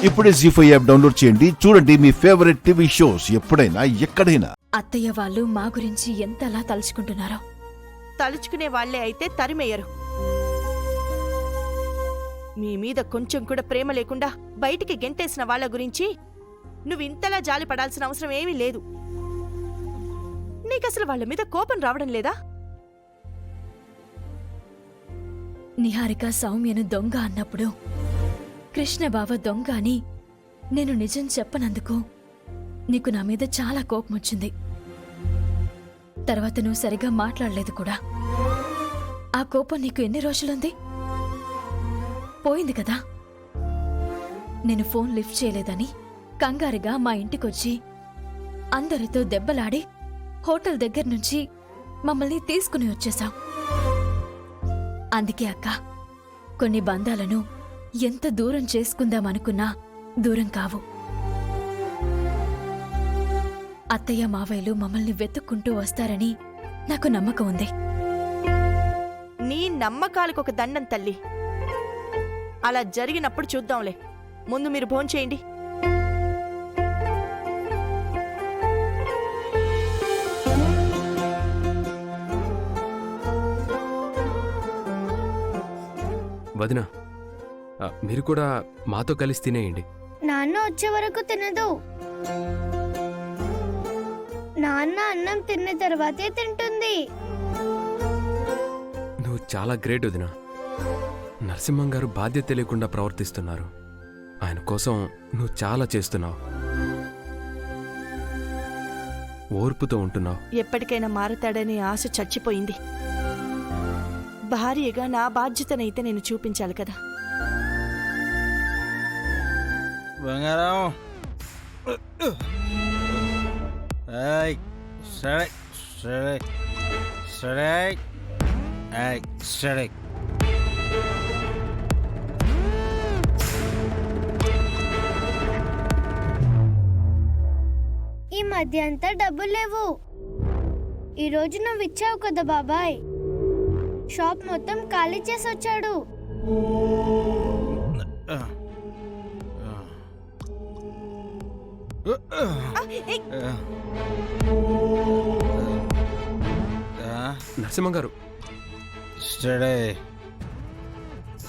ఇప్పుడే జీ5 app download చేయండి. చూడండి మీ ఫేవరెట్ టీవీ షోస్ ఎప్పుడైనా ఎక్కడైనా. అత్తయ్య వాళ్ళు మా గురించి ఎంతలా తలుచుకుంటున్నారో. తలుచుకునే వాళ్లే అయితే తరిమేయరు. మీ మీద కొంచెం కూడా ప్రేమ లేకుండా బయటికి గెంటేసిన వాళ్ల గురించి నువ్వింతలా జాలి పడాల్సిన అవసరం ఏమీ లేదు. నీకసలు వాళ్ల మీద కోపం రావడం లేదా? నిహారిక సౌమ్యను దొంగ అన్నప్పుడు కృష్ణబావ దొంగ అని నేను నిజం చెప్పనందుకు నీకు నా మీద చాలా కోపమొచ్చింది. తర్వాత నువ్వు సరిగా మాట్లాడలేదు కూడా. ఆ కోపం నీకు ఎన్ని రోజులుంది? పోయింది కదా. నేను ఫోన్ లిఫ్ట్ చేయలేదని కంగారుగా మా ఇంటికొచ్చి అందరితో దెబ్బలాడి హోటల్ దగ్గర నుంచి మమ్మల్ని తీసుకుని వచ్చేశావు. అందుకే అక్క, కొన్ని బంధాలను ఎంత దూరం చేసుకుందామనుకున్నా దూరం కావు. అత్తయ్య మావయ్యలు మమ్మల్ని వెతుక్కుంటూ వస్తారని నాకు నమ్మకం ఉంది. నీ నమ్మకాలకొక దండం తల్లి. అలా జరిగినప్పుడు చూద్దాంలే. ముందు మీరు భోంచేయండి. వదినా, మీరు కూడా మాతో కలిసి తినేయండి. నాన్న వచ్చే వరకు తినదు. నాన్న అన్నం తిన్న తర్వాతే తింటుంది. నువ్వు చాలా గ్రేట్ వదినా. నరసింహం గారు బాధ్యత తెలియకుండా ప్రవర్తిస్తున్నారు. ఆయన కోసం నువ్వు చాలా చేస్తున్నావు. ఓర్పుతో ఉంటున్నావు. ఎప్పటికైనా మారతాడనే ఆశ చచ్చిపోయింది. భార్యగా నా బాధ్యతనైతే నేను చూపించాలి కదా. బంగారం, సరే సరే సరే సరే. ఈ మధ్య అంతా డబ్బులు లేవు. ఈరోజు నువ్వు ఇచ్చావు కదా బాబాయ్. షాప్ మొత్తం ఖాళీ చేసి వచ్చాడు. నరసింహం గారు, స్టడీ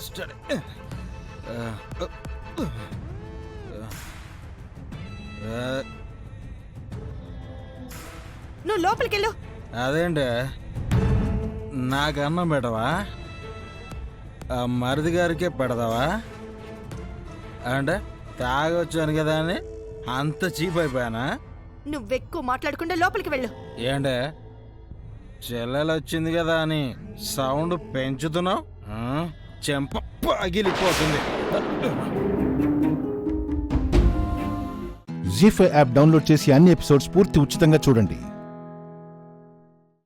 స్టడీ. నువ్వు లోపలికెళ్ళు. అదేంటి, నాకు అన్నం పెట్టవా? ఆ మరిది గారికే పెడదావా? అంటే తాగొచ్చాను కదా అని అంత చీప్ అయిపోయానా? నువ్వెక్కువ మాట్లాడకుండా లోపలికి వెళ్ళు. ఏంటే, చెల్లెలు వచ్చింది కదా అని సౌండ్ పెంచుతున్నావు? చెంప పగిలిపోతుంది. జీ5 యాప్ డౌన్లోడ్ చేసి అన్ని ఎపిసోడ్స్ పూర్తి ఉచితంగా చూడండి.